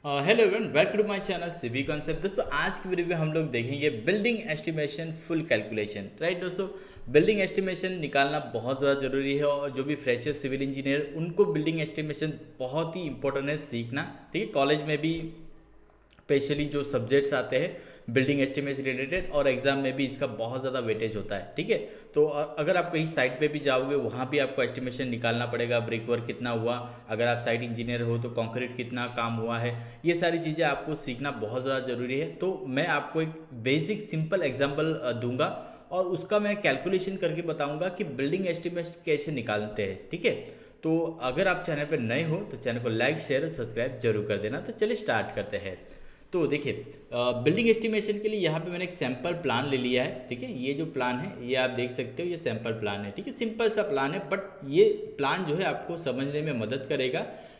Hello everyone, welcome to my channel CB concept. दोस्तों, आज की वीडियो में हम लोग देखेंगे building estimation full calculation. Right दोस्तों, बिल्डिंग एस्टिमेशन निकालना बहुत ज़्यादा ज़रूरी है और जो भी फ्रेशर सिविल इंजीनियर उनको बिल्डिंग एस्टिमेशन बहुत ही इंपॉर्टेंट है सीखना। ठीक है, कॉलेज में भी स्पेशली जो सब्जेक्ट्स आते हैं बिल्डिंग एस्टिमेट रिलेटेड और एग्जाम में भी इसका बहुत ज़्यादा वेटेज होता है। ठीक है, तो अगर आप कहीं साइट पे भी जाओगे वहाँ भी आपको एस्टिमेशन निकालना पड़ेगा। ब्रिक वर्क कितना हुआ, अगर आप साइट इंजीनियर हो तो कंक्रीट कितना काम हुआ है, ये सारी चीज़ें आपको सीखना बहुत ज़्यादा ज़रूरी है। तो मैं आपको एक बेसिक सिंपल एग्जाम्पल दूंगा और उसका मैं कैलकुलेशन करके बताऊंगा कि बिल्डिंग एस्टिमेट कैसे निकालते हैं। ठीक है, तो अगर आप चैनल पर नए हो तो चैनल को लाइक शेयर और सब्सक्राइब जरूर कर देना। तो चलिए स्टार्ट करते हैं। तो देखिए, बिल्डिंग एस्टिमेशन के लिए यहाँ पे मैंने एक सैंपल प्लान ले लिया है। ठीक है, ये जो प्लान है ये आप देख सकते हो, ये सैंपल प्लान है। ठीक है, सिंपल सा प्लान है, बट ये प्लान जो है आपको समझने में मदद करेगा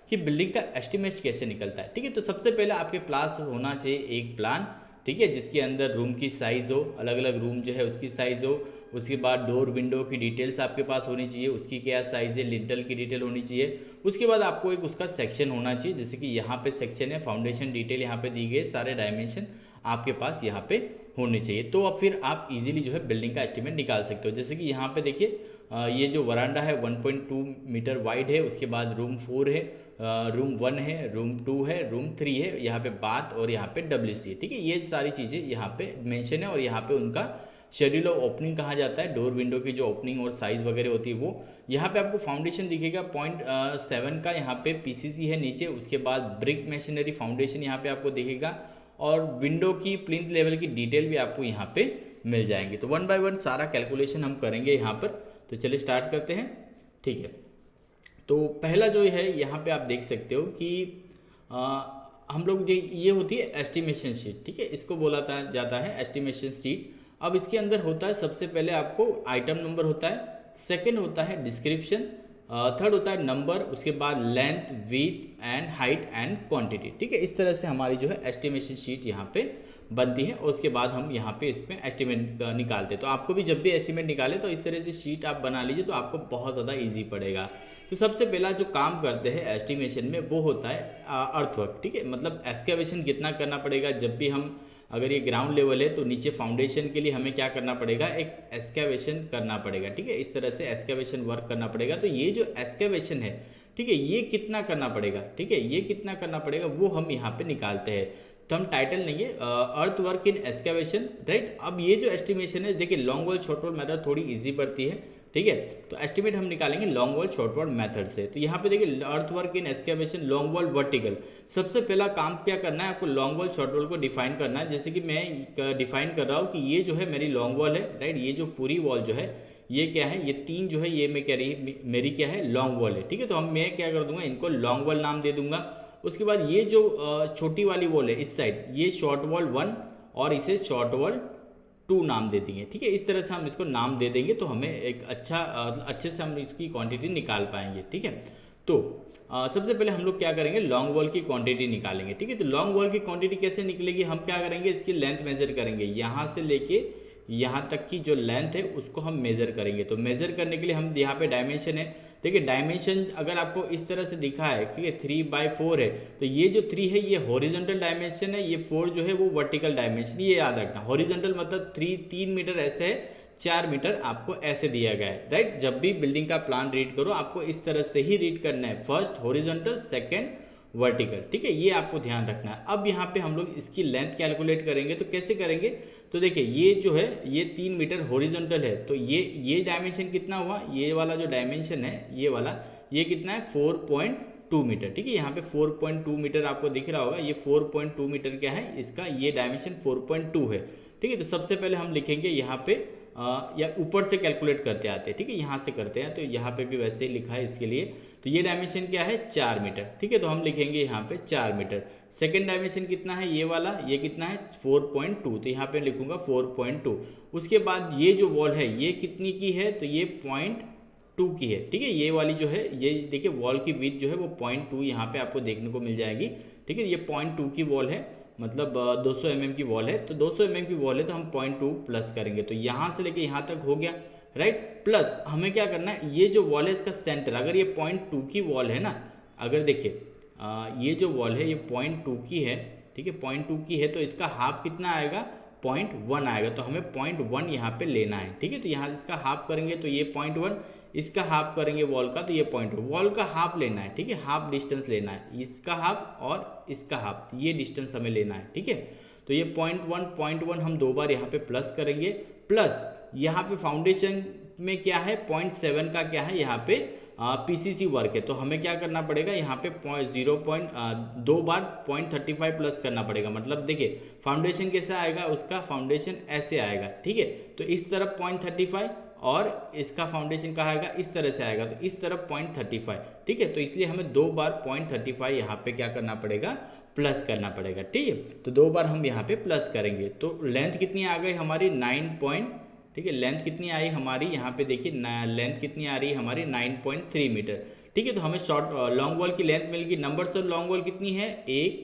कि बिल्डिंग का एस्टिमेट कैसे निकलता है। ठीक है, तो सबसे पहले आपके पास होना चाहिए एक प्लान। ठीक है, जिसके अंदर रूम की साइज़ हो, अलग अलग रूम जो है उसकी साइज़ हो। उसके बाद डोर विंडो की डिटेल्स आपके पास होनी चाहिए, उसकी क्या साइज़ है, लिंटल की डिटेल होनी चाहिए। उसके बाद आपको एक उसका सेक्शन होना चाहिए, जैसे कि यहाँ पे सेक्शन है, फाउंडेशन डिटेल यहाँ पे दी गई, सारे डायमेंशन आपके पास यहाँ पे होने चाहिए। तो अब फिर आप इजीली जो है बिल्डिंग का एस्टिमेट निकाल सकते हो। जैसे कि यहाँ पे देखिए, ये जो वरांडा है 1.2 मीटर वाइड है। उसके बाद रूम 4 है, रूम 1 है, रूम 2 है, रूम 3 है, यहाँ पे बाथ और यहाँ पे WC है। ठीक है, ये सारी चीज़ें यहाँ पे मेंशन है और यहाँ पे उनका शेड्यूल ऑफ ओपनिंग कहा जाता है। डोर विंडो की जो ओपनिंग और साइज़ वगैरह होती है वो यहाँ पे आपको फाउंडेशन दिखेगा 0.7 का, यहाँ पे PCC है नीचे। उसके बाद ब्रिक मशीनरी फाउंडेशन यहाँ पे आपको दिखेगा और विंडो की प्लिंथ लेवल की डिटेल भी आपको यहाँ पे मिल जाएंगे। तो 1 बाय 1 सारा कैलकुलेशन हम करेंगे यहाँ पर। तो चलिए स्टार्ट करते हैं। ठीक है, तो पहला जो है यहाँ पे आप देख सकते हो कि हम लोग ये होती है एस्टिमेशन शीट। ठीक है, इसको बोला जाता है एस्टिमेशन शीट। अब इसके अंदर होता है सबसे पहले आपको आइटम नंबर होता है, सेकंड होता है डिस्क्रिप्शन, थर्ड होता है नंबर, उसके बाद length, width and height and quantity. ठीक है, इस तरह से हमारी जो है एस्टिमेशन शीट यहाँ पे बनती है और उसके बाद हम यहाँ पे इसमें एस्टिमेट निकालते हैं। तो आपको भी जब भी एस्टिमेट निकाले तो इस तरह से शीट आप बना लीजिए, तो आपको बहुत ज़्यादा ईजी पड़ेगा। तो सबसे पहला जो काम करते हैं एस्टिमेशन में वो होता है अर्थवर्क। ठीक है, मतलब एक्सकेवेशन कितना करना पड़ेगा। जब भी हम, अगर ये ग्राउंड लेवल है तो नीचे फाउंडेशन के लिए हमें क्या करना पड़ेगा, एक एक्सकेवेशन करना पड़ेगा। ठीक है, इस तरह से एक्सकेवेशन वर्क करना पड़ेगा। तो ये जो एक्सकेवेशन है, ठीक है, ये कितना करना पड़ेगा, ठीक है, ये कितना करना पड़ेगा वो हम यहाँ पे निकालते हैं। तो हम टाइटल लेंगे अर्थ वर्क इन एक्सकेवेशन। राइट, अब ये जो एस्टिमेशन है, देखिए long wall short wall method थोड़ी इजी पड़ती है। ठीक है, तो एस्टिमेट हम निकालेंगे long wall short wall method से। तो यहाँ पे देखिए अर्थ work in excavation long wall vertical. सबसे पहला काम क्या करना है, आपको लॉन्ग वॉल शॉर्ट वॉल को डिफाइन करना है। जैसे कि मैं डिफाइन कर रहा हूँ कि ये जो है मेरी लॉन्ग वॉल है। राइट, ये जो पूरी वॉल जो है ये क्या है, ये 3 जो है ये मैं कह रही मेरी क्या है, लॉन्ग वॉल है। ठीक है, तो मैं क्या कर दूंगा, इनको लॉन्ग वॉल नाम दे दूंगा। उसके बाद ये जो छोटी वाली वॉल है इस साइड, ये शॉर्ट वॉल 1 और इसे शॉर्ट वॉल 2 नाम दे देंगे। ठीक है, इस तरह से हम इसको नाम दे देंगे तो हमें एक अच्छे से हम इसकी क्वांटिटी निकाल पाएंगे। ठीक है, तो सबसे पहले हम लोग क्या करेंगे, लॉन्ग वॉल की क्वांटिटी निकालेंगे। ठीक है, तो लॉन्ग वॉल की क्वांटिटी कैसे निकलेगी, हम क्या करेंगे, इसकी लेंथ मेजर करेंगे। यहाँ से लेके यहाँ तक की जो लेंथ है उसको हम मेज़र करेंगे। तो मेज़र करने के लिए हम यहाँ पे डायमेंशन है, देखिए डायमेंशन अगर आपको इस तरह से दिखा है, ठीक है, 3/4 है, तो ये जो 3 है ये हॉरिजॉन्टल डायमेंशन है, ये 4 जो है वो वर्टिकल डायमेंशन। ये याद रखना, हॉरिजॉन्टल मतलब 3 मीटर ऐसे है, 4 मीटर आपको ऐसे दिया गया है। राइट, जब भी बिल्डिंग का प्लान रीड करो आपको इस तरह से ही रीड करना है, फर्स्ट हॉरिजॉन्टल सेकेंड वर्टिकल। ठीक है, ये आपको ध्यान रखना है। अब यहाँ पे हम लोग इसकी लेंथ कैलकुलेट करेंगे। तो कैसे करेंगे, तो देखिए ये जो है ये 3 मीटर हॉरिजॉन्टल है, तो ये डायमेंशन कितना हुआ, ये वाला जो डायमेंशन है ये वाला, ये कितना है 4.2 मीटर। ठीक है, यहाँ पे 4.2 मीटर आपको दिख रहा होगा, ये 4.2 मीटर क्या है, इसका ये डायमेंशन 4.2 है। ठीक है, तो सबसे पहले हम लिखेंगे यहाँ पे या ऊपर से कैलकुलेट करते आते हैं। ठीक है, यहाँ से करते हैं, तो यहाँ पे भी वैसे ही लिखा है इसके लिए। तो ये डायमेंशन क्या है, 4 मीटर। ठीक है, तो हम लिखेंगे यहाँ पे 4 मीटर। सेकेंड डायमेंशन कितना है, ये वाला, ये कितना है 4.2, तो यहाँ पे लिखूंगा 4.2। उसके बाद ये जो वॉल है ये कितनी की है, तो ये 0.2 की है। ठीक है, ये वाली जो है, ये देखिए वॉल की विड्थ जो है वो 0.2 यहाँ पे आपको देखने को मिल जाएगी। ठीक है, ये 0.2 की वॉल है, मतलब 200 mm की वॉल है। तो 200 mm की वॉल है तो हम 0.2 प्लस करेंगे, तो यहाँ से लेके यहाँ तक हो गया। राइट, प्लस हमें क्या करना है, ये जो वॉल है इसका सेंटर, अगर ये 0.2 की वॉल है ना, अगर देखिए ये जो वॉल है ये 0.2 की है, ठीक है, 0.2 की है, तो इसका हाफ कितना आएगा, 0.1 आएगा। तो हमें 0.1 यहाँ पे लेना है, ठीक है। तो यहाँ इसका हाफ करेंगे तो ये 0.1, इसका हाफ करेंगे वॉल का तो ये 0.1, वॉल का हाफ लेना है, ठीक है, हाफ डिस्टेंस लेना है, इसका हाफ और इसका हाफ, ये डिस्टेंस हमें लेना है, ठीक है। तो ये 0.1 हम 2 बार यहाँ पे प्लस करेंगे, प्लस यहाँ पे फाउंडेशन में क्या है 0.7 का क्या है यहाँ पे पीसीसी वर्क है, तो हमें क्या करना पड़ेगा यहाँ पे 2 बार 0.35 प्लस करना पड़ेगा। मतलब देखिए फाउंडेशन कैसे आएगा, उसका फाउंडेशन ऐसे आएगा, ठीक है। तो इस तरफ 0.35 और इसका फाउंडेशन कहाँ आएगा, इस तरह से आएगा, तो इस तरफ 0.35, ठीक है। तो इसलिए हमें 2 बार 0.35 यहाँ पे क्या करना पड़ेगा, प्लस करना पड़ेगा, ठीक है। तो 2 बार हम यहाँ पे प्लस करेंगे, तो लेंथ कितनी आ गई हमारी 9 ठीक है, लेंथ कितनी आई हमारी यहाँ पे देखिए, लेंथ कितनी आ रही है हमारी 9.3 मीटर, ठीक है। तो हमें लॉन्ग वॉल की लेंथ मिल गई। नंबर्स ऑफ लॉन्ग वॉल कितनी है, 1,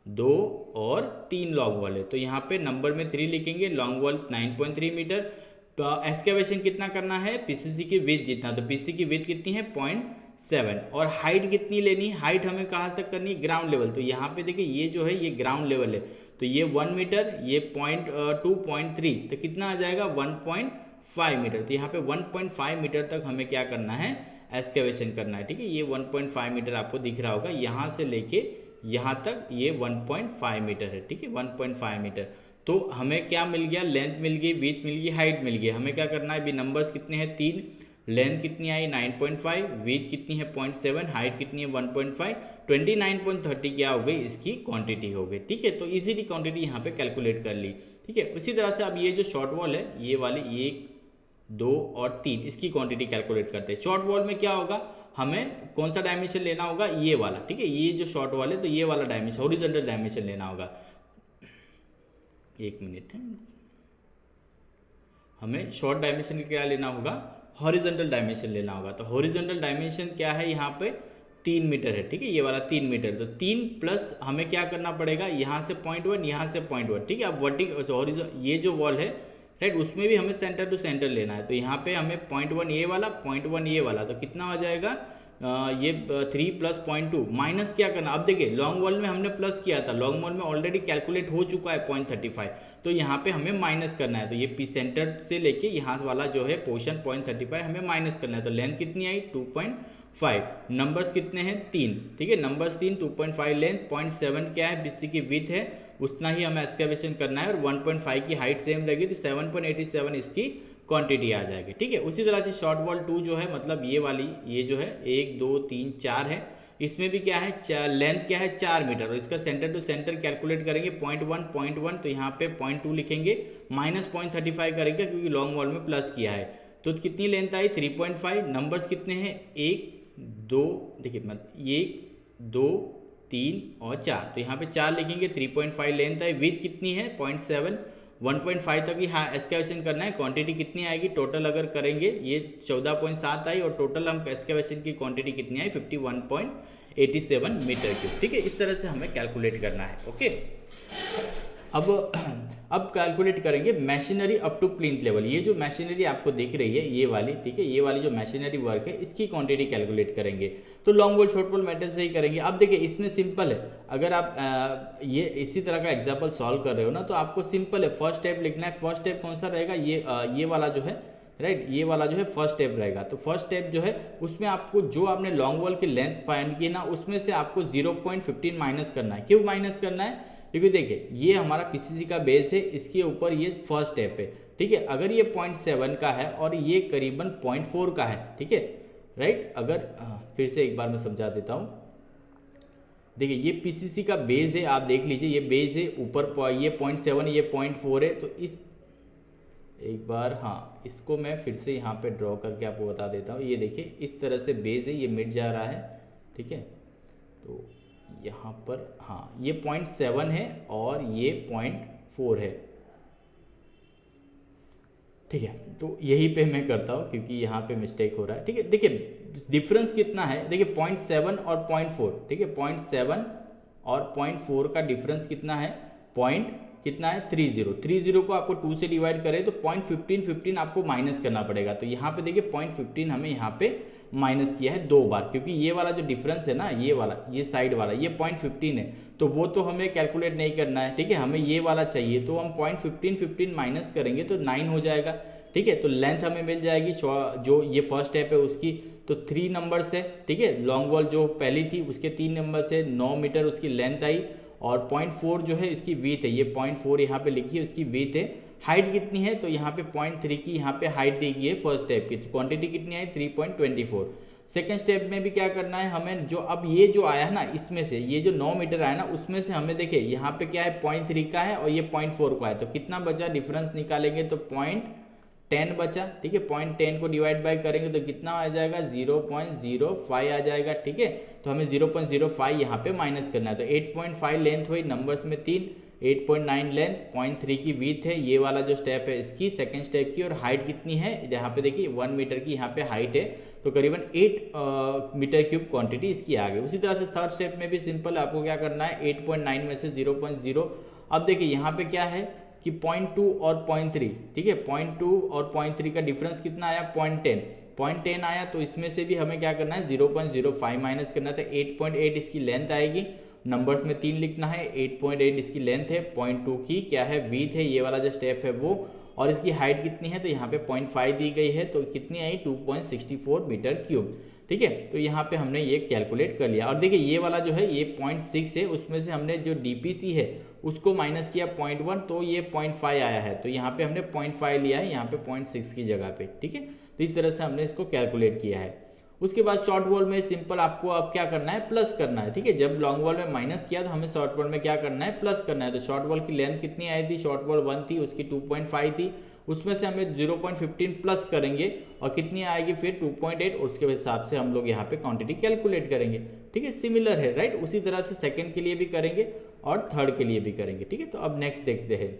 2 और 3 लॉन्ग वॉल है, तो यहाँ पे नंबर में 3 लिखेंगे। Long wall 9.3 metre. तो एक्सकेवेशन कितना करना है, पीसीसी की विड्थ जितना, तो पीसीसी की विड्थ कितनी है 0.7, और हाइट कितनी लेनी है, हाइट हमें कहाँ तक करनी है, ग्राउंड लेवल। तो यहाँ पे देखिए ये जो है ये ग्राउंड लेवल है, तो ये 1 मीटर, ये 0.3, तो कितना आ जाएगा 1.5 मीटर। तो यहाँ पे 1.5 मीटर तक हमें क्या करना है, एक्सकेवेशन करना है, ठीक है। ये 1.5 मीटर आपको दिख रहा होगा, यहाँ से लेके यहाँ तक ये 1.5 मीटर है, ठीक है, 1.5 मीटर। तो हमें क्या मिल गया, लेंथ मिल गई, विड्थ मिल गई, हाइट मिल गई। हमें क्या करना है, अभी नंबर्स कितने हैं 3, लेंथ कितनी आई 9.5, विड्थ कितनी है 0.7, हाइट कितनी है 1.5, 29.30 क्या हो गई, इसकी क्वांटिटी हो गई, ठीक है। तो इजीली क्वांटिटी यहाँ पे कैलकुलेट कर ली, ठीक है। उसी तरह से अब ये जो शॉर्ट वॉल है, ये वाली 1, 2 और 3, इसकी क्वांटिटी कैलकुलेट करते हैं। शॉर्ट वॉल में क्या होगा, हमें कौन सा डायमेंशन लेना होगा, ये वाला, ठीक है। ये जो शॉर्ट वॉल है तो ये वाला डायमेंशन, हॉरिजॉन्टल डायमेंशन लेना होगा। 1 मिनट है, हमें शॉर्ट डायमेंशन क्या लेना होगा, हॉरिजॉन्टल डायमेंशन लेना होगा। तो हॉरिजॉन्टल डायमेंशन क्या है यहाँ पे 3 मीटर है, ठीक है, ये वाला 3 मीटर। तो 3 प्लस हमें क्या करना पड़ेगा, यहाँ से 0.1, यहाँ से 0.1, ठीक है। अब वर्टिकल ये जो वॉल है, राइट, उसमें भी हमें सेंटर टू सेंटर लेना है। तो यहाँ पे हमें 0.1 ये वाला, 0.1 ये वाला, तो कितना हो जाएगा, ये 3 + 0.2 माइनस क्या करना। अब देखिए लॉन्ग वॉल में हमने प्लस किया था, लॉन्ग वॉल में ऑलरेडी कैलकुलेट हो चुका है 0.35, तो यहाँ पे हमें माइनस करना है। तो ये पी सेंटर से लेके यहाँ वाला जो है पोर्शन 0.35 हमें माइनस करना है। तो लेंथ कितनी आई 2.5, नंबर्स कितने हैं 3, ठीक है, नंबर्स 3, 2.5 लेंथ, 0.7 क्या है बीसी की विड्थ है, उतना ही हमें एक्सकेवेशन करना है, और 1.5 की हाइट सेम लगेगी, तो 7.87 इसकी क्वांटिटी आ जाएगी, ठीक है। उसी तरह से शॉर्ट वॉल 2 जो है, मतलब ये वाली, ये जो है 1, 2, 3, 4 है, इसमें भी क्या है, लेंथ क्या है 4 मीटर, और इसका सेंटर टू सेंटर कैलकुलेट करेंगे 0.1, तो यहाँ पे 0.2 लिखेंगे, माइनस 0.35 करेंगे क्योंकि लॉन्ग वॉल में प्लस किया है। तो कितनी लेंथ आई 3.5, नंबर्स कितने हैं 1, 2, देखिए मतलब 1, 2, 3 और 4, तो यहाँ पे 4 लिखेंगे, 3.5 लेंथ आई, विड्थ कितनी है 0.7, 1.5 तक ही हाँ एक्सकेवेशन करना है। क्वांटिटी कितनी आएगी, टोटल अगर करेंगे ये 14.7 आई, और टोटल हम एक्सकेवेशन की क्वांटिटी कितनी आई 51.87 मीटर क्यूब, ठीक है। इस तरह से हमें कैलकुलेट करना है, ओके। अब कैलकुलेट करेंगे machinery up to plinth level. ये जो मशीनरी आपको दिख रही है ये वाली, ठीक है, ये वाली जो मशीनरी वर्क है इसकी क्वांटिटी कैलकुलेट करेंगे। तो long wall short wall metal से ही करेंगे। अब देखिए इसमें सिंपल है, अगर आप ये इसी तरह का एग्जाम्पल सॉल्व कर रहे हो ना, तो आपको सिंपल है, फर्स्ट स्टेप लिखना है। फर्स्ट स्टेप कौन सा रहेगा, ये वाला जो है, राइट, ये वाला जो है फर्स्ट स्टेप रहेगा। तो फर्स्ट स्टेप जो है उसमें आपको जो आपने लॉन्ग वॉल की लेंथ फाइंड की ना, उसमें से आपको 0.15 माइनस करना है। क्यों माइनस करना है, क्योंकि देखिए ये हमारा पीसीसी का बेस है, इसके ऊपर ये फर्स्ट स्टेप है, ठीक है। अगर ये 0.7 का है और ये करीबन 0.4 का है, ठीक है, राइट। अगर फिर से एक बार मैं समझा देता हूँ, देखिए ये पीसीसी का बेस है, आप देख लीजिए ये बेस है, ऊपर ये 0.7 ये 0.4 है। तो इस एक बार हाँ इसको मैं फिर से यहाँ पे ड्रॉ करके आपको बता देता हूँ। ये देखिए इस तरह से बेस है, ये मिट जा रहा है, ठीक है। तो यहाँ पर हाँ ये 0.7 है और ये 0.4 है, ठीक है। तो यही पे मैं करता हूँ क्योंकि यहाँ पे मिस्टेक हो रहा है, ठीक है। देखिए डिफरेंस कितना है, देखिए 0.7 और 0.4, ठीक है, 0.7 और 0.4 का डिफरेंस कितना है, कितना है 30 को आपको 2 से डिवाइड करें तो 0.15 आपको माइनस करना पड़ेगा। तो यहाँ पे देखिए 0.15 हमें यहाँ पे माइनस किया है 2 बार, क्योंकि ये वाला जो डिफरेंस है ना, ये वाला, ये साइड वाला, ये 0.15 है, तो वो तो हमें कैलकुलेट नहीं करना है, ठीक है, हमें ये वाला चाहिए, तो हम 0.15 माइनस करेंगे तो 9 हो जाएगा, ठीक है। तो लेंथ हमें मिल जाएगी जो ये फर्स्ट स्टेप है उसकी, तो 3 नंबर से, ठीक है, लॉन्ग वॉल जो पहली थी उसके 3 नंबर से 9 मीटर उसकी लेंथ आई, और 0.4 जो है इसकी वीथ है, ये 0.4 यहाँ पे लिखी है उसकी वीथ है। हाइट कितनी है, तो यहाँ पे 0.3 की यहाँ पे हाइट दी गई है फर्स्ट स्टेप की, तो क्वांटिटी कितनी आई 3.24। सेकेंड स्टेप में भी क्या करना है हमें, जो अब ये जो आया ना इसमें से, ये जो 9 मीटर आया ना उसमें से हमें देखिए यहाँ पे क्या है 0.3 का है और ये 0.4 का है, तो कितना बचा डिफरेंस निकालेंगे तो 0.10 बचा, ठीक है। 0.10 को डिवाइड बाय करेंगे तो कितना आ जाएगा 0.05 आ जाएगा, ठीक है। तो हमें 0.05 यहाँ पे माइनस करना है, तो 8.5 लेंथ हुई, नंबर्स में 3, 8.9 लेंथ, 0.3 की विड्थ है, ये वाला जो स्टेप है इसकी सेकंड स्टेप की, और हाइट कितनी है यहाँ पे देखिए 1 मीटर की यहाँ पे हाइट है, तो करीबन 8 मीटर क्यूब क्वांटिटी इसकी आ गई। उसी तरह से थर्ड स्टेप में भी सिंपल, आपको क्या करना है 8.9 में से 0.0, अब देखिए यहाँ पे क्या है कि 0.2 और 0.3, ठीक है, 0.2 और 0.3 का डिफरेंस कितना आया 0.10 आया, तो इसमें से भी हमें क्या करना है 0.05 माइनस करना है, तो 8.8 इसकी लेंथ आएगी, नंबर्स में 3 लिखना है, 8.8 इसकी लेंथ है, 0.2 की क्या है विड्थ है, ये वाला जो स्टेप है वो, और इसकी हाइट कितनी है तो यहाँ पे 0.5 दी गई है, तो कितनी आई 2.64 मीटर क्यूब, ठीक है। तो यहाँ पे हमने ये कैलकुलेट कर लिया, और देखिए ये वाला जो है ये 0.6 है, उसमें से हमने जो डीपीसी है उसको माइनस किया 0.1, तो ये 0.5 आया है, तो यहाँ पे हमने 0.5 लिया है यहाँ पे 0.6 की जगह पे, ठीक है। तो इस तरह से हमने इसको कैलकुलेट किया है। उसके बाद शॉर्ट वॉल में सिंपल आपको अब क्या करना है प्लस करना है, ठीक है। जब लॉन्ग वॉल में माइनस किया तो हमें शॉर्ट वॉल में क्या करना है प्लस करना है, तो शॉर्ट वॉल की लेंथ कितनी आई थी, शॉर्ट वॉल 1 थी, उसकी 2.5 थी, उसमें से हमें 0.15 प्लस करेंगे और कितनी आएगी फिर 2.8, और उसके हिसाब से हम लोग यहाँ पे क्वांटिटी कैलकुलेट करेंगे, ठीक है। सिमिलर है राइट, उसी तरह से सेकंड के लिए भी करेंगे और थर्ड के लिए भी करेंगे, ठीक है। तो अब नेक्स्ट देखते हैं,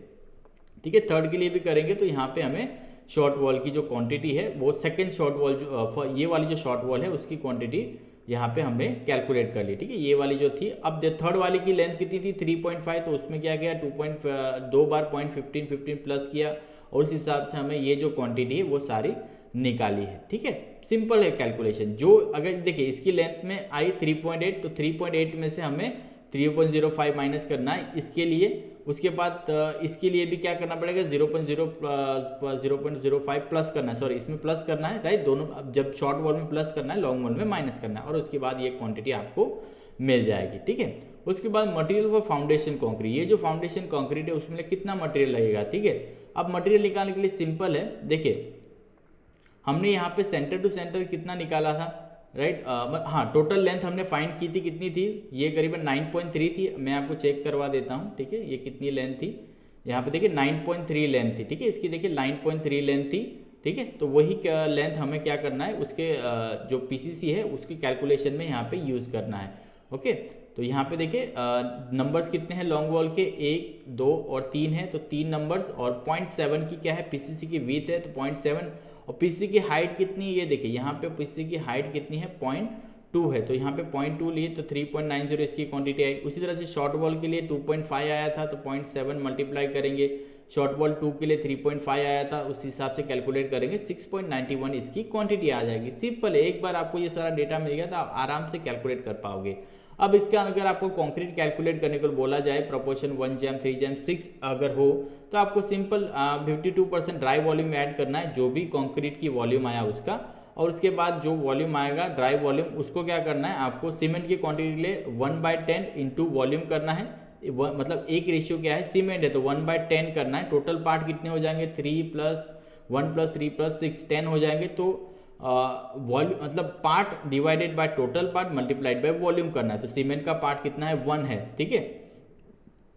ठीक है, थर्ड के लिए भी करेंगे, तो यहाँ पे हमें शॉर्ट वॉल की जो क्वांटिटी है वो सेकंड शॉर्ट वॉल जो ये वाली जो शॉर्ट वॉल है उसकी क्वांटिटी यहाँ पे हमने कैलकुलेट कर ली, ठीक है, ये वाली जो थी। अब थर्ड वाली की लेंथ कितनी थी 3.5, तो उसमें क्या किया 2 बार 0.15 प्लस किया, और उस हिसाब से हमें ये जो क्वांटिटी है वो सारी निकाली है, ठीक है। सिंपल है कैलकुलेशन। जो अगर देखिए इसकी लेंथ में आई 3.8, तो 3.8 में से हमें 3.05 माइनस करना है इसके लिए, उसके बाद इसके लिए भी क्या करना पड़ेगा 0.05 प्लस करना है, सॉरी इसमें प्लस करना है राइट, दोनों जब शॉर्ट वॉल में प्लस करना है लॉन्ग वॉल में माइनस करना है, और उसके बाद ये क्वांटिटी आपको मिल जाएगी, ठीक है। उसके बाद मटेरियल फॉर फाउंडेशन कंक्रीट, ये जो फाउंडेशन कंक्रीट है उसमें कितना मटेरियल लगेगा, ठीक है। अब मटेरियल निकालने के लिए सिंपल है, देखिए हमने यहाँ पे सेंटर टू सेंटर कितना निकाला था राइट, हाँ टोटल लेंथ हमने फाइंड की थी, कितनी थी ये करीबन 9.3 थी, मैं आपको चेक करवा देता हूँ, ठीक है। ये कितनी लेंथ थी यहाँ पे देखिए 9.3 लेंथ थी, ठीक है, इसकी देखिए 9.3 लेंथ थी, ठीक है। तो वही लेंथ हमें क्या करना है उसके जो पीसीसी है उसकी कैलकुलेशन में यहाँ पे यूज़ करना है, ओके। तो यहाँ पे देखिए नंबर्स कितने हैं लॉन्ग वॉल के 1, 2 और 3 है, तो 3 नंबर्स, और 0.7 की क्या है पीसीसी की विड्थ है, तो 0.7, और पीसीसी की हाइट कितनी है ये देखिए यहाँ पे पीसीसी की हाइट कितनी है 0.2 है, तो यहाँ पे 0.2 लिए तो 3.90 इसकी क्वांटिटी आई। उसी तरह से शॉर्ट वॉल के लिए 2.5 आया था, तो 0.7 मल्टीप्लाई करेंगे, शॉर्ट वॉल 2 के लिए 3.5 आया था, उस हिसाब से कैलकुलेट करेंगे 6.91 इसकी क्वांटिटी आ जाएगी। सिंपल है, एक बार आपको ये सारा डेटा मिल गया तो आप आराम से कैलकुलेट कर पाओगे। अब इसका अगर आपको कंक्रीट कैलकुलेट करने को बोला जाए प्रोपोर्शन 1:3:6 अगर हो, तो आपको सिंपल 52% ड्राई वॉल्यूम ऐड करना है, जो भी कंक्रीट की वॉल्यूम आया उसका, और उसके बाद जो वॉल्यूम आएगा ड्राई वॉल्यूम उसको क्या करना है आपको सीमेंट की क्वांटिटी के लिए 1/10 इंटू वॉल्यूम करना है, मतलब एक रेशियो क्या है सीमेंट है तो 1/10 करना है। टोटल पार्ट कितने हो जाएंगे 3 + 1 + 3 + 6 10 हो जाएंगे, तो वॉल्यूम मतलब part divided by total part multiplied by volume करना है। तो सीमेंट का पार्ट कितना है 1 है, ठीक है,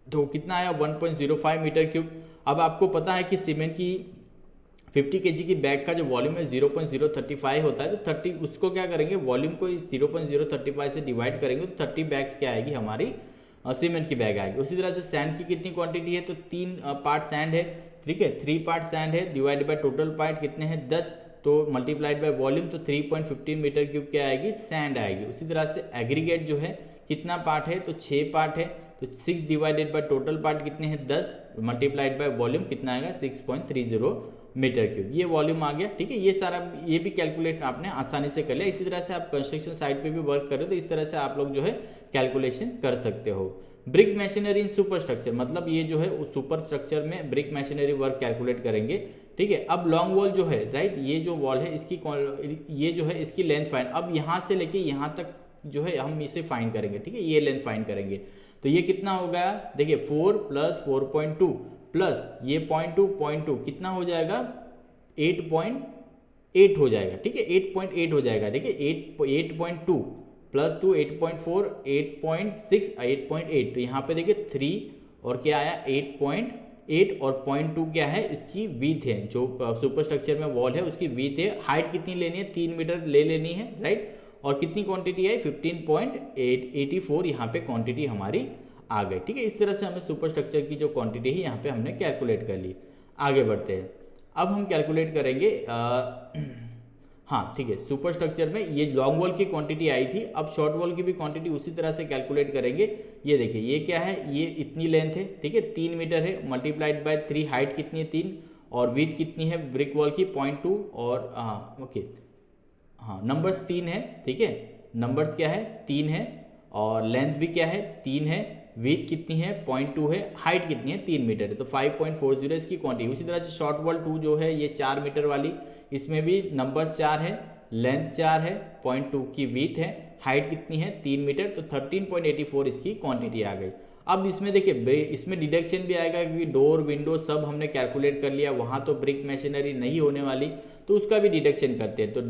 तो कितना आया 1.05 मीटर क्यूब। अब आपको पता है कि सीमेंट की 50 kg की बैग का जो वॉल्यूम है 0.035 होता है, तो 30 उसको क्या करेंगे वॉल्यूम को 0.035 से डिवाइड करेंगे तो 30 बैग्स क्या आएगी हमारी सीमेंट की बैग आएगी। उसी तरह से सैंड की कितनी क्वांटिटी है, तो 3 पार्ट सैंड है, ठीक है, 3 पार्ट सैंड है डिवाइडेड बाय टोटल पार्ट कितने हैं 10, तो मल्टीप्लाइड बाय वॉल्यूम तो 3.15 मीटर क्यूब क्या आएगी सैंड आएगी। उसी तरह से एग्रीगेट जो है कितना पार्ट है, तो 6 पार्ट है, तो 6 डिवाइडेड बाय टोटल पार्ट कितने हैं 10 मल्टीप्लाइड बाय वॉल्यूम कितना आएगा 6.30 मीटर क्यूब, ये वॉल्यूम आ गया। ठीक है, ये सारा ये भी कैलकुलेट आपने आसानी से कर लिया। इसी तरह से आप कंस्ट्रक्शन साइट पे भी वर्क करो तो इस तरह से आप लोग जो है कैलकुलेशन कर सकते हो। Brick machinery in super structure, मतलब ये जो है उस सुपर स्ट्रक्चर में ब्रिक मशीनरी वर्क कैलकुलेट करेंगे। ठीक है, अब लॉन्ग वॉल जो है, राइट, ये जो वॉल है इसकी ये जो है इसकी लेंथ फाइंड, अब यहाँ से लेके यहाँ तक जो है हम इसे फाइंड करेंगे। ठीक है, ये लेंथ फाइंड करेंगे तो ये कितना हो गया, देखिए 4 + 4.2 प्लस ये 0.2 कितना हो जाएगा, 8.8 हो जाएगा। ठीक है, 8.8 हो जाएगा। देखिए 8.2 + 2 8.4 8.6 8.8, तो यहाँ पे देखिए 3 और क्या आया 8.8 और 0.2 क्या है, इसकी वीथ है। जो सुपर स्ट्रक्चर में वॉल है उसकी वीथ है। हाइट कितनी लेनी है, 3 मीटर ले लेनी है, राइट। और कितनी क्वांटिटी आई, 15.84 यहाँ पे क्वांटिटी हमारी आ गई। ठीक है, इस तरह से हमें सुपर स्ट्रक्चर की जो क्वांटिटी है यहाँ पे हमने कैलकुलेट कर ली। आगे बढ़ते हैं, अब हम कैलकुलेट करेंगे हाँ ठीक है, सुपर स्ट्रक्चर में ये लॉन्ग वॉल की क्वांटिटी आई थी, अब शॉर्ट वॉल की भी क्वांटिटी उसी तरह से कैलकुलेट करेंगे। ये देखिए ये क्या है, ये इतनी लेंथ है। ठीक है, 3 मीटर है, मल्टीप्लाइड बाय 3, हाइट कितनी है 3 और विड्थ कितनी है ब्रिक वॉल की 0.2 और ओके हाँ नंबर्स 3 है। ठीक है, नंबर्स क्या है 3 है और लेंथ भी क्या है 3 है, विड्थ कितनी है 0.2 है, हाइट कितनी है 3 मीटर है, तो 5.40 इसकी क्वांटिटी। उसी तरह से शॉर्ट वॉल 2 जो है ये 4 मीटर वाली, इसमें भी नंबर्स 4 है, लेंथ 4 है, 0.2 की विड्थ है, हाइट कितनी है 3 मीटर, तो 13.84 इसकी क्वांटिटी आ गई। अब इसमें देखिए इसमें डिडक्शन भी आएगा क्योंकि डोर विंडो सब हमने कैलकुलेट कर लिया, वहाँ तो ब्रिक मशीनरी नहीं होने वाली तो उसका भी डिडक्शन करते हैं। तो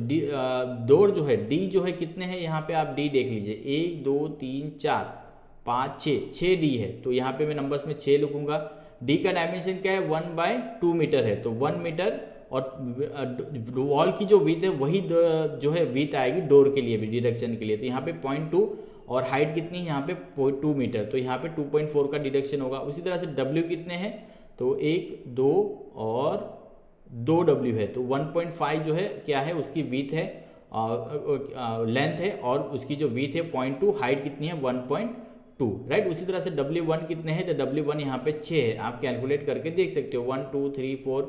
डोर जो है डी जो है कितने हैं, यहाँ पे आप डी देख लीजिए 1 2 3 4 5 6 डी है, तो यहाँ पे मैं नंबर्स में 6 लिखूंगा। डी का डायमेंशन क्या है 1/2 मीटर है, तो 1 मीटर और वॉल की जो विड्थ है वही जो है विड्थ आएगी डोर के लिए भी डिडक्शन के लिए, तो यहाँ पे 0.2 और हाइट कितनी है यहाँ पे 2 मीटर, तो यहाँ पे 2.4 का डिडक्शन होगा। उसी तरह से W कितने हैं, तो 1 2 और 2 W है, तो 1.5 जो है क्या है उसकी विड्थ है, लेंथ है और उसकी जो विड्थ है 0.2, हाइट कितनी है 1.2, राइट। उसी तरह से W1 कितने हैं, तो W1 यहाँ पे 6 है, आप कैलकुलेट करके देख सकते हो 1 2 3 4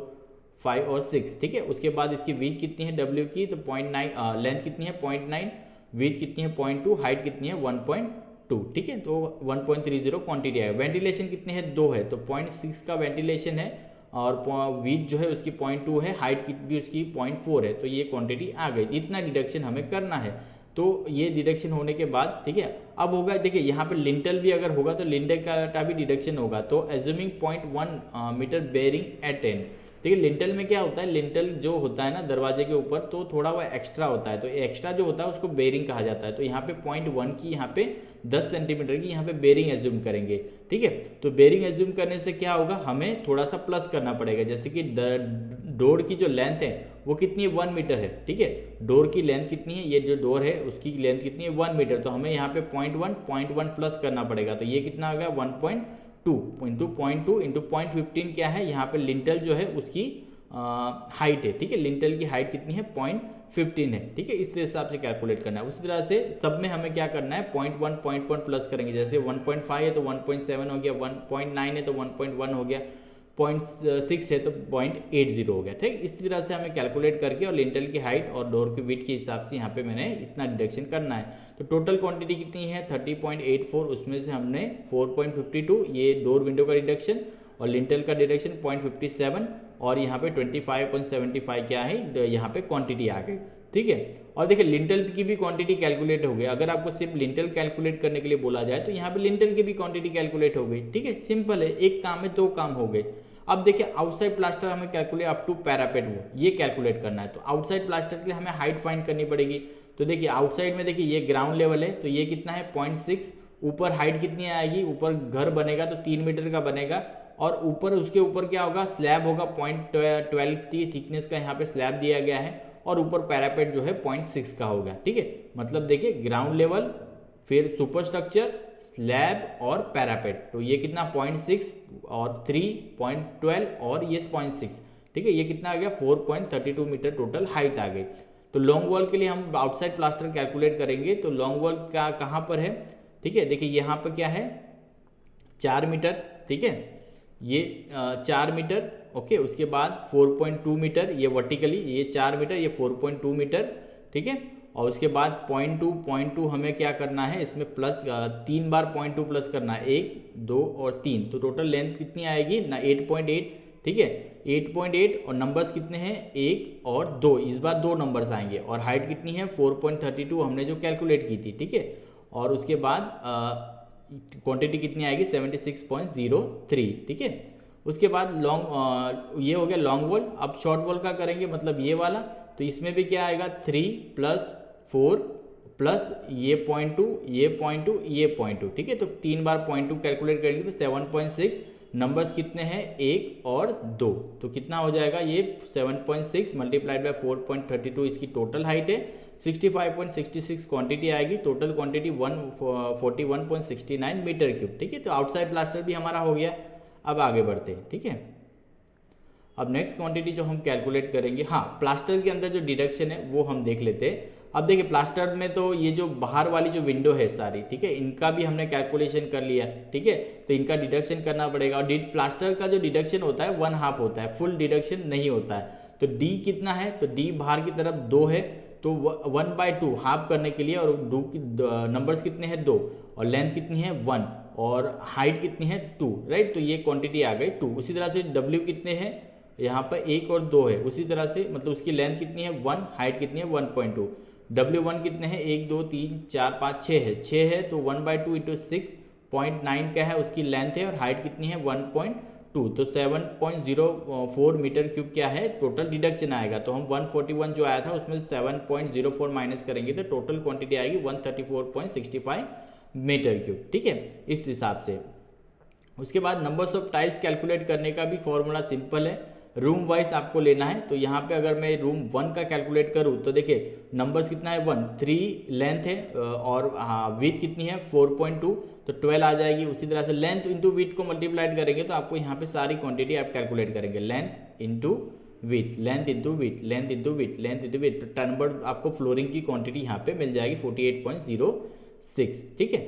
5 और 6। ठीक है, उसके बाद इसकी विड्थ कितनी है W की, तो 0.9, लेंथ कितनी है 0.9, विड्थ कितनी है 0.2, हाइट कितनी है 1.2। ठीक है, तो 1.30 क्वांटिटी है। वेंटिलेशन कितने हैं 2 है, तो 0.6 का वेंटिलेशन है और विड्थ जो है उसकी 0.2 है, हाइट की भी उसकी 0.4 है, तो ये क्वांटिटी आ गई। इतना डिडक्शन हमें करना है, तो ये डिडक्शन होने के बाद ठीक है अब होगा, देखिए यहाँ पे लिंटल भी अगर होगा तो लिंटल का भी डिडक्शन होगा, तो assuming 0.1 metre bearing at end. ठीक है, लिंटल में क्या होता है, लिंटल जो होता है ना दरवाजे के ऊपर तो थोड़ा वह एक्स्ट्रा होता है, तो एक्स्ट्रा जो होता है उसको बेयरिंग कहा जाता है। तो यहाँ पे 0.1 की यहाँ पे 10 सेंटीमीटर की यहाँ पे बेयरिंग एज्यूम करेंगे। ठीक है, तो बेयरिंग एज्यूम करने से क्या होगा, हमें थोड़ा सा प्लस करना पड़ेगा, जैसे कि डोर की जो लेंथ है वो कितनी है 1 मीटर है। ठीक है, डोर की लेंथ कितनी है, ये जो डोर है उसकी लेंथ कितनी है 1 मीटर, तो हमें यहाँ पे 0.1 प्लस करना पड़ेगा, तो ये कितना आ गया 1.2 इंटू 0.2 इंटू 0.15 क्या है, यहाँ पे लिंटल जो है उसकी हाइट है। ठीक है, लिंटल की हाइट कितनी है 0.15 है। ठीक है, इस हिसाब से कैलकुलेट करना है। उसी तरह से सब में हमें क्या करना है 0.1 प्लस करेंगे, जैसे 1.5 है तो 1.7 हो गया, 1.9 है तो 1.1 हो गया, 0.6 है तो 0.80 हो गया। ठीक, इस तरह से हमें कैलकुलेट करके और लिंटल की हाइट और डोर की विड्थ के हिसाब से यहाँ पे मैंने इतना डिडक्शन करना है। तो टोटल क्वांटिटी कितनी है 30.84, उसमें से हमने 4.52 ये डोर विंडो का डिडक्शन और लिंटल का डिडक्शन 0.57 और यहाँ पे 25.75 क्या है यहाँ पे क्वांटिटी आ गई। ठीक है, और देखिए लिंटल की भी क्वांटिटी कैलकुलेट हो गई। अगर आपको सिर्फ लिंटल कैलकुलेट करने के लिए बोला जाए तो यहाँ पे लिंटल की भी क्वांटिटी कैलकुलेट हो गई। ठीक है, सिंपल है, एक काम में 2 काम हो गए। अब देखिए आउटसाइड प्लास्टर हमें कैलकुलेट अप टू पैरापेट वो ये कैलकुलेट करना है, तो आउटसाइड प्लास्टर के लिए हमें हाइट फाइंड करनी पड़ेगी। तो देखिए आउटसाइड में देखिए ये ग्राउंड लेवल है, तो ये कितना है 0.6, ऊपर हाइट कितनी आएगी, ऊपर घर बनेगा तो 3 मीटर का बनेगा और ऊपर उसके ऊपर क्या होगा स्लैब होगा 0.12 थिकनेस का यहाँ पे स्लैब दिया गया है और ऊपर पैरापेट जो है 0.6 का होगा। ठीक है, मतलब देखिए ग्राउंड लेवल फिर सुपर स्ट्रक्चर स्लैब और पैरापेट, तो ये कितना 0.6 और 3.12 और ये 0.6। ठीक है, ये कितना आ गया 4.32 मीटर टोटल हाइट आ गई। तो लॉन्ग वॉल के लिए हम आउटसाइड प्लास्टर कैलकुलेट करेंगे, तो लॉन्ग वॉल का कहाँ पर है, ठीक है देखिए यहाँ पर क्या है 4 मीटर। ठीक है, ये 4 मीटर ओके। उसके बाद 4.2 मीटर ये वर्टिकली, ये 4 मीटर, ये 4.2 मीटर, ठीक है। और उसके बाद 0.2 हमें क्या करना है, इसमें प्लस 3 बार 0.2 प्लस करना है, 1 2 और 3, तो टोटल लेंथ कितनी आएगी ना 8.8, ठीक है। 8.8 और नंबर्स कितने हैं 1 और 2, इस बार 2 नंबर्स आएंगे। और हाइट कितनी है 4.32 हमने जो कैलकुलेट की थी, ठीक है। और उसके बाद क्वांटिटी कितनी आएगी 76.03, ठीक है। उसके बाद लॉन्ग ये हो गया लॉन्ग वॉल। अब शॉर्ट वॉल का करेंगे, मतलब ये वाला, तो इसमें भी क्या आएगा 3 + 4 प्लस ये 0.2 ये 0.2 ये 0.2, ठीक है। तो 3 बार 0.2 कैलकुलेट करेंगे तो 7.6, नंबर्स कितने हैं 1 और 2, तो कितना हो जाएगा ये 7.6 मल्टीप्लाइड बाय 4.32 इसकी टोटल हाइट है। 65.66 क्वांटिटी आएगी, टोटल क्वांटिटी 141.69 मीटर क्यूब, ठीक है। तो आउटसाइड प्लास्टर भी हमारा हो गया। अब आगे बढ़ते हैं, ठीक है। अब नेक्स्ट क्वांटिटी जो हम कैलकुलेट करेंगे, हाँ प्लास्टर के अंदर जो डिडक्शन है वो हम देख लेते हैं। अब देखिए प्लास्टर में तो ये जो बाहर वाली जो विंडो है सारी, ठीक है, इनका भी हमने कैलकुलेशन कर लिया, ठीक है। तो इनका डिडक्शन करना पड़ेगा। और प्लास्टर का जो डिडक्शन होता है 1/2 होता है, फुल डिडक्शन नहीं होता है। तो डी कितना है, तो डी बाहर की तरफ 2 है, तो 1/2 हाफ करने के लिए, और 2 की नंबर्स कितने हैं 2, और लेंथ कितनी है 1, और हाइट कितनी है 2, राइट। तो ये क्वांटिटी आ गई 2। उसी तरह से डब्ल्यू कितने हैं यहाँ पर 1 और 2 है, उसी तरह से मतलब उसकी लेंथ कितनी है 1, हाइट कितनी है 1.2। W1 कितने हैं 1 2 3 4 5 6 है, 6 है, तो 1/2 × 6.9 का है उसकी लेंथ है, और हाइट कितनी है 1.2, तो 7.04 मीटर क्यूब क्या है टोटल डिडक्शन आएगा। तो हम 141 जो आया था उसमें से 7.04 माइनस करेंगे तो टोटल क्वांटिटी आएगी 134.65 मीटर क्यूब, ठीक है, इस हिसाब से। उसके बाद नंबर्स ऑफ टाइल्स कैलकुलेट करने का भी फॉर्मूला सिंपल है, रूम वाइज आपको लेना है। तो यहाँ पे अगर मैं रूम 1 का कैलकुलेट करूँ तो देखिए नंबर्स कितना है 1, 3 लेंथ है, और हाँ विड्थ कितनी है 4.2, तो 12 आ जाएगी। उसी तरह से लेंथ इंटू विड्थ को मल्टीप्लाइड करेंगे तो आपको यहाँ पे सारी क्वांटिटी आप कैलकुलेट करेंगे, length into width, length into width, length into width, length into width, तो नंबर आपको फ्लोरिंग की क्वांटिटी यहाँ पे मिल जाएगी 48.06, ठीक है।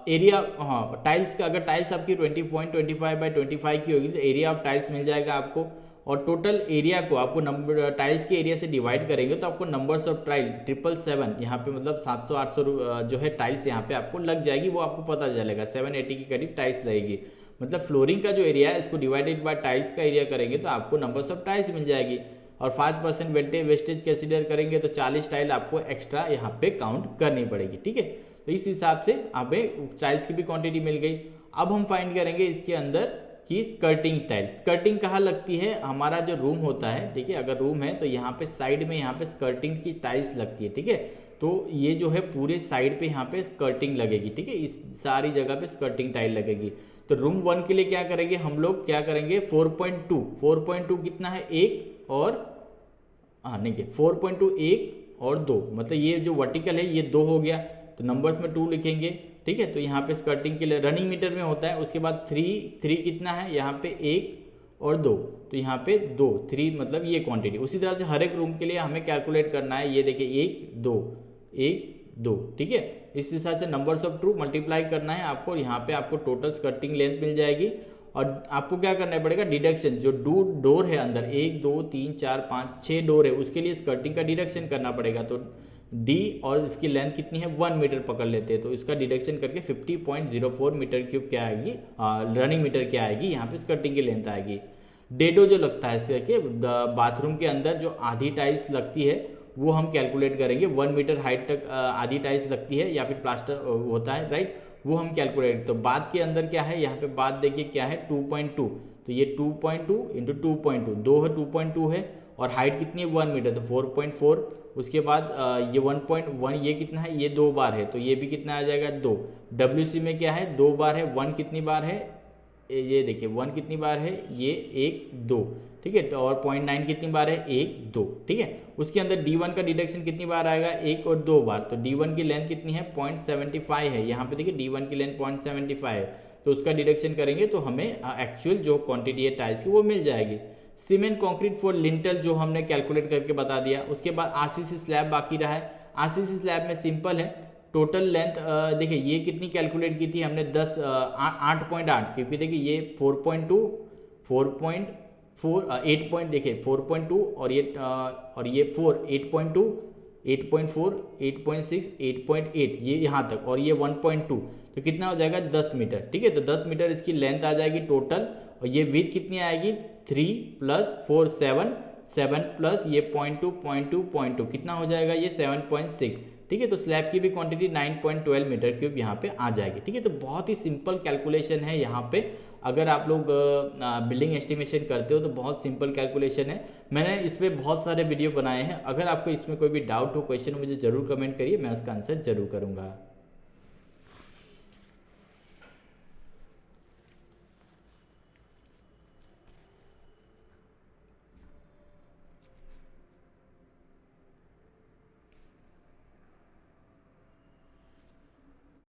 एरिया, हाँ टाइल्स का, अगर टाइल्स आपकी 20.25 की होगी तो एरिया ऑफ टाइल्स मिल जाएगा आपको। और टोटल एरिया को आपको नंबर टाइल्स के एरिया से डिवाइड करेंगे तो आपको नंबर्स ऑफ टाइल 777 यहाँ पे मतलब 700-800 जो है टाइल्स यहाँ पे आपको लग जाएगी, वो आपको पता चलेगा 780 के करीब टाइल्स लगेगी। मतलब फ्लोरिंग का जो एरिया है इसको डिवाइडेड बाय टाइल्स का एरिया करेंगे तो आपको नंबर्स ऑफ टाइल्स मिल जाएगी। और 5% वेस्टेज कंसीडर करेंगे तो 40 टाइल आपको एक्स्ट्रा यहाँ पे काउंट करनी पड़ेगी, ठीक है। तो इस हिसाब से हमें टाइल्स की भी क्वांटिटी मिल गई। अब हम फाइंड करेंगे इसके अंदर कि स्कर्टिंग टाइल, स्कर्टिंग कहाँ लगती है, हमारा जो रूम होता है, ठीक है, अगर रूम है तो यहाँ पे साइड में यहाँ पे स्कर्टिंग की टाइल्स लगती है, ठीक है। तो ये जो है पूरे साइड पे यहाँ पे स्कर्टिंग लगेगी, ठीक है, इस सारी जगह पे स्कर्टिंग टाइल लगेगी। तो रूम 1 के लिए क्या करेंगे हम लोग, क्या करेंगे 4.2 कितना है 1 और हाँ नहीं 4.2 1 और 2, मतलब ये जो वर्टिकल है ये 2 हो गया, तो नंबर्स में 2 लिखेंगे, ठीक है। तो यहाँ पे स्कर्टिंग के लिए रनिंग मीटर में होता है। उसके बाद 3 कितना है यहाँ पे 1 और 2, तो यहाँ पे 2 3 मतलब ये क्वांटिटी। उसी तरह से हर एक रूम के लिए हमें कैलकुलेट करना है, ये देखिए 1 2 1 2, ठीक है। इस हिसाब से नंबर्स ऑफ ट्रू मल्टीप्लाई करना है आपको, यहाँ पे आपको टोटल स्कर्टिंग लेंथ मिल जाएगी। और आपको क्या करना पड़ेगा डिडक्शन, जो डोर है अंदर 1 2 3 4 5 6 डोर है उसके लिए स्कर्टिंग का डिडक्शन करना पड़ेगा। तो डी और इसकी लेंथ कितनी है 1 मीटर पकड़ लेते हैं, तो इसका डिडक्शन करके 50.04 मीटर क्यूब क्या आएगी, रनिंग मीटर क्या आएगी, यहाँ पे स्कर्टिंग की लेंथ आएगी। डेडो जो लगता है इसके बाथरूम के अंदर जो आधी टाइल्स लगती है वो हम कैलकुलेट करेंगे, 1 मीटर हाइट तक आधी टाइल्स लगती है या फिर प्लास्टर होता है, राइट, वो हम कैलकुलेट। तो बाद के अंदर क्या है, यहाँ पे बाद देखिए क्या है 2.2, तो ये 2.2 इंटू 2.2 2 है 2.2 है, और हाइट कितनी है 1 मीटर तो 4.4। उसके बाद ये 1.1 ये कितना है, ये 2 बार है, तो ये भी कितना आ जाएगा 2। WC में क्या है 2 बार है, 1 कितनी बार है, ये देखिए 1 कितनी बार है, ये 1 2, ठीक है। और 0.9 कितनी बार है 1 2, ठीक है। उसके अंदर D1 का डिडक्शन कितनी बार आएगा 1 और 2 बार, तो D1 की लेंथ कितनी है 0.75 है, यहाँ पे देखिए D1 की लेंथ 0.75 है, तो उसका डिडक्शन करेंगे तो हमें एक्चुअल जो क्वांटिटी है टाइल्स की वो मिल जाएगी। सीमेंट कंक्रीट फॉर लिंटल जो हमने कैलकुलेट करके बता दिया। उसके बाद RCC स्लैब बाकी रहा है। RCC स्लैब में सिंपल है, टोटल लेंथ देखिए ये कितनी कैलकुलेट की थी हमने 8.8, क्योंकि देखिए ये 4.2 4. 8 पॉइंट, देखिए 4.2 और ये 4, 8.2, 8.4, 8.6, 8.8 ये यहाँ तक, और ये 1.2, तो कितना हो जाएगा 10 मीटर। ठीक है, तो 10 मीटर इसकी लेंथ आ जाएगी टोटल, और ये विड्थ कितनी आएगी 3 + 4 7, 7 प्लस ये 0.2 0.2 0.2 कितना हो जाएगा ये 7.6। ठीक है, तो स्लैब की भी क्वांटिटी 9.12 मीटर क्यूब यहाँ पे आ जाएगी। ठीक है, तो बहुत ही सिंपल कैलकुलेशन है यहाँ पे। अगर आप लोग बिल्डिंग एस्टिमेशन करते हो तो बहुत सिंपल कैलकुलेशन है। मैंने इस पर बहुत सारे वीडियो बनाए हैं। अगर आपको इसमें कोई भी डाउट हो, क्वेश्चन हो, मुझे ज़रूर कमेंट करिए, मैं उसका आंसर ज़रूर करूँगा।